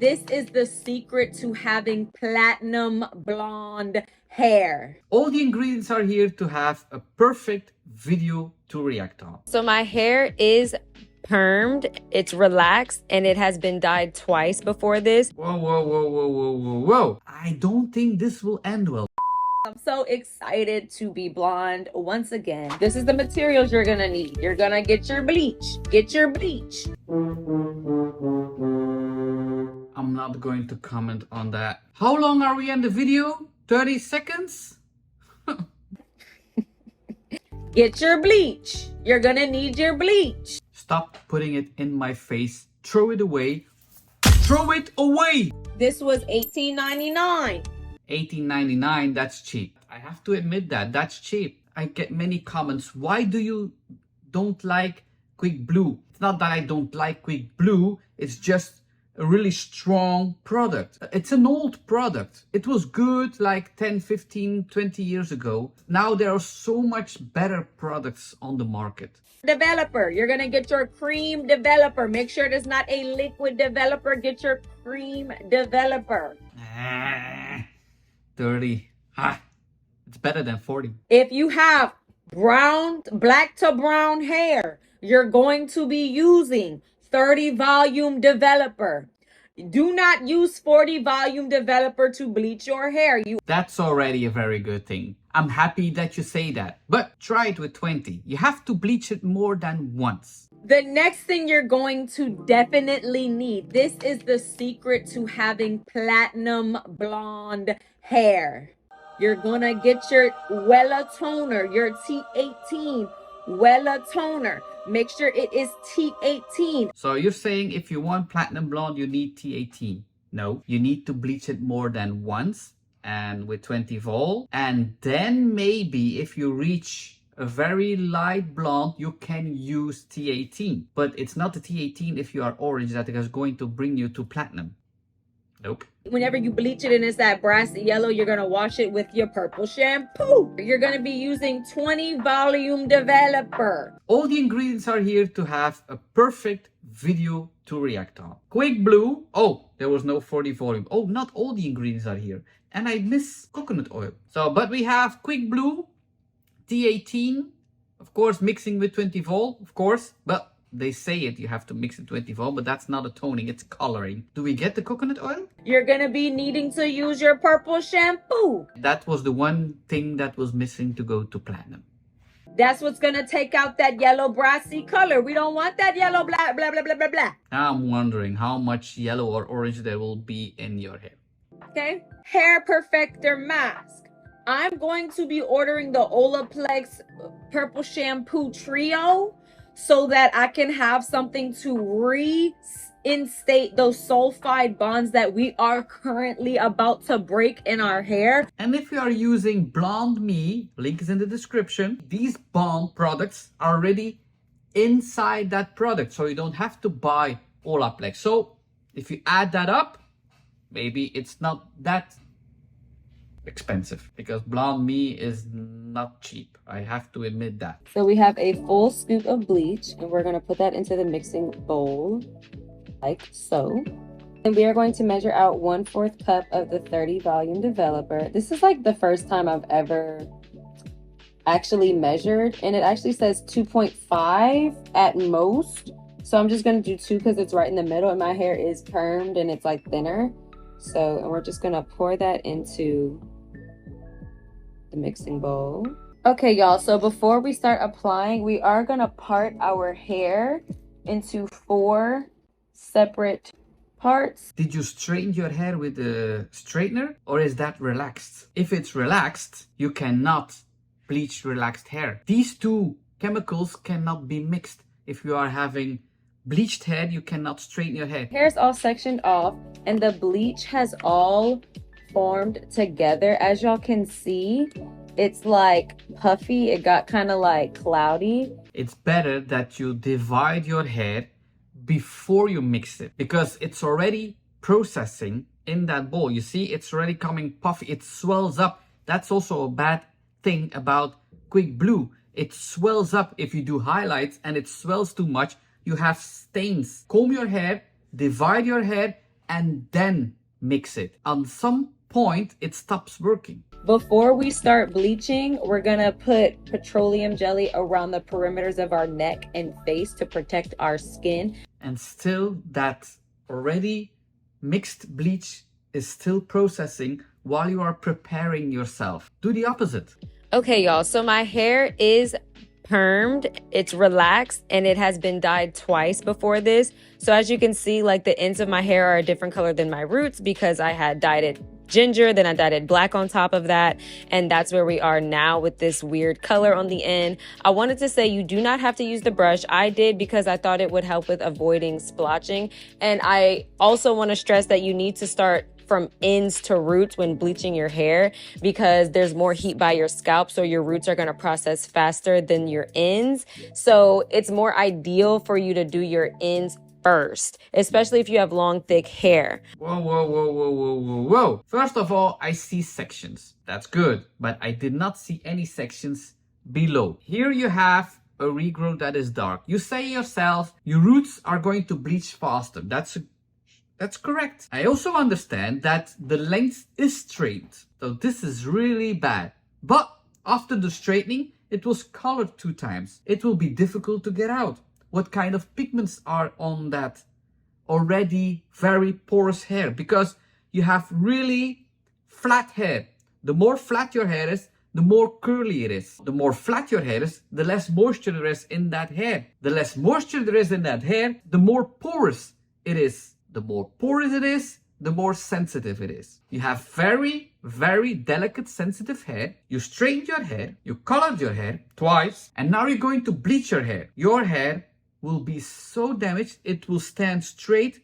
This is the secret to having platinum blonde hair. All the ingredients are here to have a perfect video to react on. So my hair is permed, it's relaxed, and it has been dyed twice before this. Whoa, whoa, whoa, whoa, whoa, whoa, whoa. I don't think this will end well. I'm so excited to be blonde once again. This is the materials you're gonna need. You're gonna get your bleach. Get your bleach. I'm not going to comment on that. How long are we in the video? 30 seconds? Get your bleach. You're gonna need your bleach. Stop putting it in my face. Throw it away. Throw it away! This was $18.99. $18.99, that's cheap. I have to admit that's cheap. I get many comments. Why do you don't like Quick Blue? It's not that I don't like Quick Blue. It's just a really strong product. It's an old product. It was good like 10, 15, 20 years ago. Now there are so much better products on the market. Developer, you're gonna get your cream developer. Make sure it is not a liquid developer. Get your cream developer. 30. It's better than 40. If you have black to brown hair, you're going to be using 30 volume developer. Do not use 40 volume developer to bleach your hair. That's already a very good thing. I'm happy that you say that, but try it with 20. You have to bleach it more than once. The next thing you're going to definitely need, this is the secret to having platinum blonde hair. You're gonna get your Wella toner, your T18 Wella toner. Make sure it is T18. So you're saying if you want platinum blonde, you need T18. No, you need to bleach it more than once and with 20 vol. And then maybe if you reach a very light blonde, you can use T18. But it's not the T18 if you are orange that is going to bring you to platinum. Nope. Whenever you bleach it and it's that brassy yellow, you're going to wash it with your purple shampoo. You're going to be using 20 volume developer. All the ingredients are here to have a perfect video to react on. Quick Blue. Oh, there was no 40 volume. Oh, not all the ingredients are here. And I miss coconut oil. So, but we have Quick Blue, T18, of course, mixing with 20 vol, of course, but they say it, you have to mix it 20 vol, but that's not a toning, it's coloring. Do we get the coconut oil? You're gonna be needing to use your purple shampoo. That was the one thing that was missing to go to platinum. That's what's gonna take out that yellow brassy color. We don't want that yellow blah, blah, blah, blah, blah, blah. I'm wondering how much yellow or orange there will be in your hair. Okay, hair perfector mask. I'm going to be ordering the Olaplex purple shampoo trio so that I can have something to reinstate those sulfide bonds that we are currently about to break in our hair. And if you are using Blonde Me, link is in the description, these bond products are already inside that product, so you don't have to buy Olaplex. So if you add that up, maybe it's not that expensive, because Blonde Me is not cheap. I have to admit that. So we have a full scoop of bleach and we're going to put that into the mixing bowl like so. And we are going to measure out 1/4 cup of the 30 volume developer. This is like the first time I've ever actually measured, and it actually says 2.5 at most. So I'm just going to do 2 because it's right in the middle and my hair is permed and it's like thinner. So, and we're just going to pour that into the mixing bowl. Okay, y'all, so before we start applying, we are going to part our hair into 4 separate parts. Did you straighten your hair with a straightener, or is that relaxed? If it's relaxed, you cannot bleach relaxed hair. These two chemicals cannot be mixed. If you are having bleached hair, you cannot straighten your hair. Hair's all sectioned off and the bleach has all formed together. As y'all can see, it's like puffy. It got kind of like cloudy. It's better that you divide your hair before you mix it, because it's already processing in that bowl. You see, it's already coming puffy. It swells up. That's also a bad thing about Quick Blue. It swells up if you do highlights and it swells too much. You have stains. Comb your hair, divide your hair, and then mix it. On some point, it stops working. Before we start bleaching, we're gonna put petroleum jelly around the perimeters of our neck and face to protect our skin. And still, that already mixed bleach is still processing while you are preparing yourself. Do the opposite. Okay, y'all, so my hair is permed, it's relaxed, and it has been dyed twice before this. So as you can see, like the ends of my hair are a different color than my roots because I had dyed it ginger, then I dyed it black on top of that, and that's where we are now with this weird color on the end. I wanted to say you do not have to use the brush. I did because I thought it would help with avoiding splotching, and I also want to stress that you need to start from ends to roots when bleaching your hair because there's more heat by your scalp, so your roots are going to process faster than your ends. So it's more ideal for you to do your ends first, especially if you have long, thick hair. Whoa, whoa, whoa, whoa, whoa, whoa, whoa. First of all, I see sections. That's good, but I did not see any sections below. Here you have a regrowth that is dark. You say yourself, your roots are going to bleach faster. That's correct. I also understand that the length is straight, so this is really bad. But after the straightening, it was colored 2 times. It will be difficult to get out. What kind of pigments are on that already very porous hair? Because you have really flat hair. The more flat your hair is, the more curly it is. The more flat your hair is, the less moisture there is in that hair. The less moisture there is in that hair, the more porous it is. The more porous it is, the more sensitive it is. You have very, very delicate, sensitive hair. You straightened your hair, you colored your hair twice, and now you're going to bleach your hair. Your hair will be so damaged, it will stand straight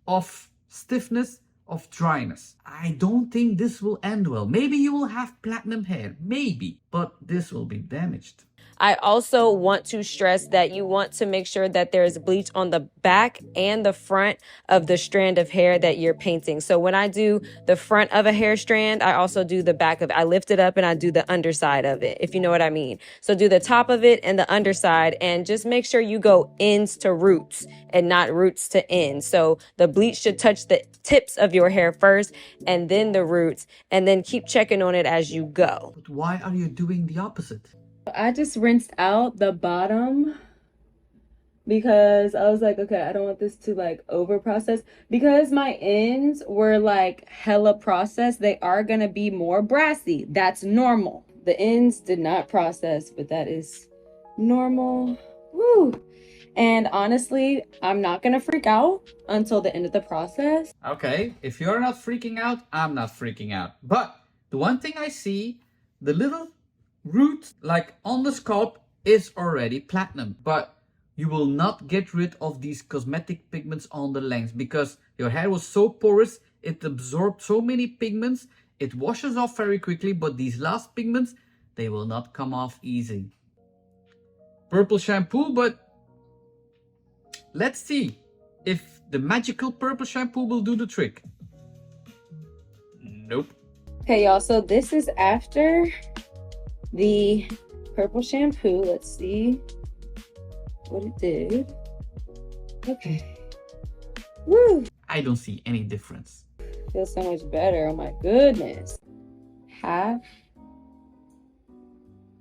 of stiffness, of dryness. I don't think this will end well. Maybe you will have platinum hair, maybe, but this will be damaged. I also want to stress that you want to make sure that there is bleach on the back and the front of the strand of hair that you're painting. So when I do the front of a hair strand, I also do the back of it. I lift it up and I do the underside of it, if you know what I mean. So do the top of it and the underside, and just make sure you go ends to roots and not roots to ends. So the bleach should touch the tips of your hair first and then the roots, and then keep checking on it as you go. But why are you doing the opposite? I just rinsed out the bottom because I was like, okay, I don't want this to like over process. Because my ends were like hella processed, they are gonna be more brassy. That's normal. The ends did not process, but that is normal. Woo. And honestly, I'm not gonna freak out until the end of the process. Okay, if you're not freaking out, I'm not freaking out. But the one thing I see, the little root like on the scalp is already platinum, but you will not get rid of these cosmetic pigments on the length because your hair was so porous, it absorbed so many pigments, it washes off very quickly, but these last pigments, they will not come off easy. Purple shampoo, but let's see if the magical purple shampoo will do the trick. Nope. Okay, y'all, so this is after the purple shampoo. Let's see what it did. Okay. Woo! I don't see any difference. Feels so much better. Oh my goodness. Half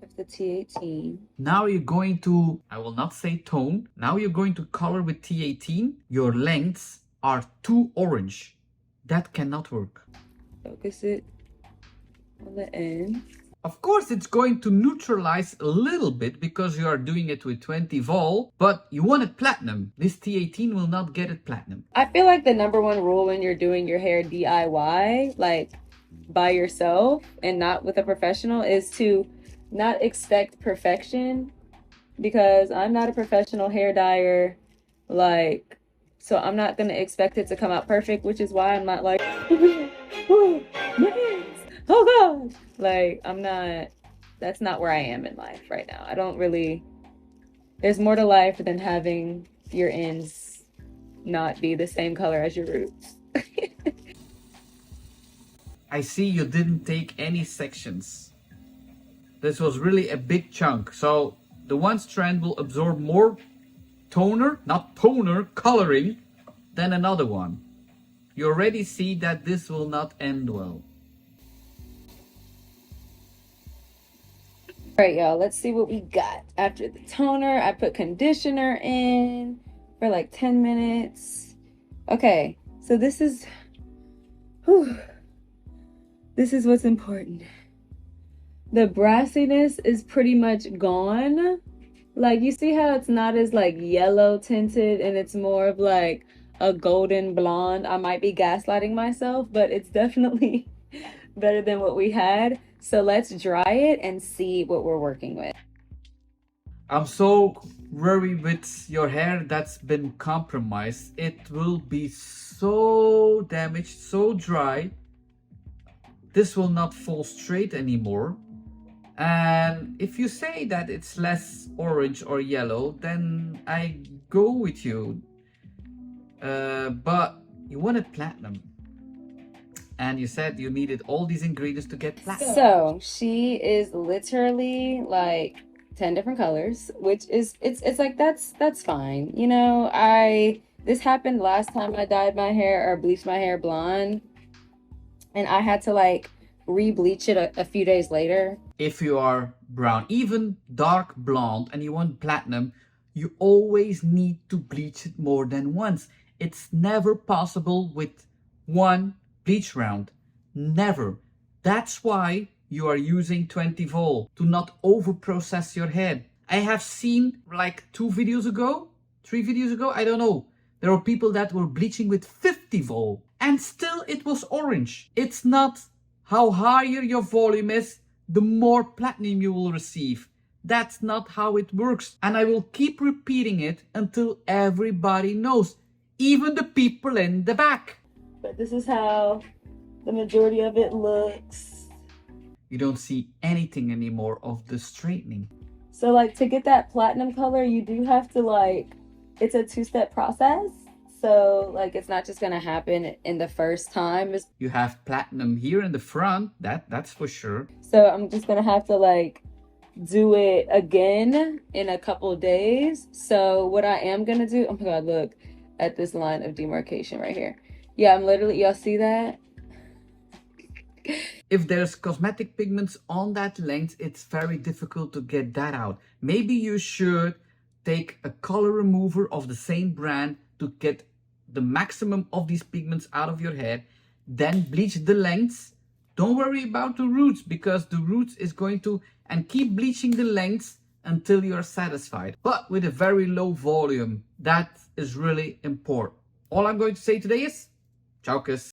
of the T18. Now you're going to, I will not say tone, now you're going to color with T18. Your lengths are too orange. That cannot work. Focus it on the end. Of course, it's going to neutralize a little bit because you are doing it with 20 vol, but you want it platinum. This T18 will not get it platinum. I feel like the number one rule when you're doing your hair DIY, like by yourself and not with a professional, is to not expect perfection, because I'm not a professional hair dyer. Like, so I'm not going to expect it to come out perfect, which is why I'm not like, oh, yes. Oh God, like I'm not, that's not where I am in life right now. I don't really, there's more to life than having your ends not be the same color as your roots. I see you didn't take any sections. This was really a big chunk. So the one strand will absorb more toner, not toner, coloring than another one. You already see that this will not end well. All right, y'all, let's see what we got. After the toner, I put conditioner in for like 10 minutes. Okay, so this is what's important. The brassiness is pretty much gone. Like, you see how it's not as like yellow tinted and it's more of like a golden blonde. I might be gaslighting myself, but it's definitely better than what we had. So let's dry it and see what we're working with. I'm so worried with your hair that's been compromised. It will be so damaged, so dry. This will not fall straight anymore. And if you say that it's less orange or yellow, then I go with you. But you wanted platinum. And you said you needed all these ingredients to get platinum. So she is literally like 10 different colors, which is it's like that's fine. You know, this happened last time I dyed my hair or bleached my hair blonde, and I had to like re-bleach it a few days later. If you are brown, even dark blonde, and you want platinum, you always need to bleach it more than once. It's never possible with one bleach round. Never. That's why you are using 20 vol to not over process your head. I have seen like 3 videos ago, I don't know. There are people that were bleaching with 50 vol and still it was orange. It's not how higher your volume is, the more platinum you will receive. That's not how it works. And I will keep repeating it until everybody knows, even the people in the back. But this is how the majority of it looks. You don't see anything anymore of the straightening. So like to get that platinum color, you do have to like, it's a 2-step process. So like it's not just gonna happen in the first time. You have platinum here in the front, that's for sure. So I'm just gonna have to like do it again in a couple days. So what I am gonna do, oh my god, look at this line of demarcation right here. Yeah, I'm literally, y'all see that? If there's cosmetic pigments on that length, it's very difficult to get that out. Maybe you should take a color remover of the same brand to get the maximum of these pigments out of your hair, then bleach the lengths. Don't worry about the roots, because the roots is going to, and keep bleaching the lengths until you're satisfied, but with a very low volume. That is really important. All I'm going to say today is, ciao, kiss.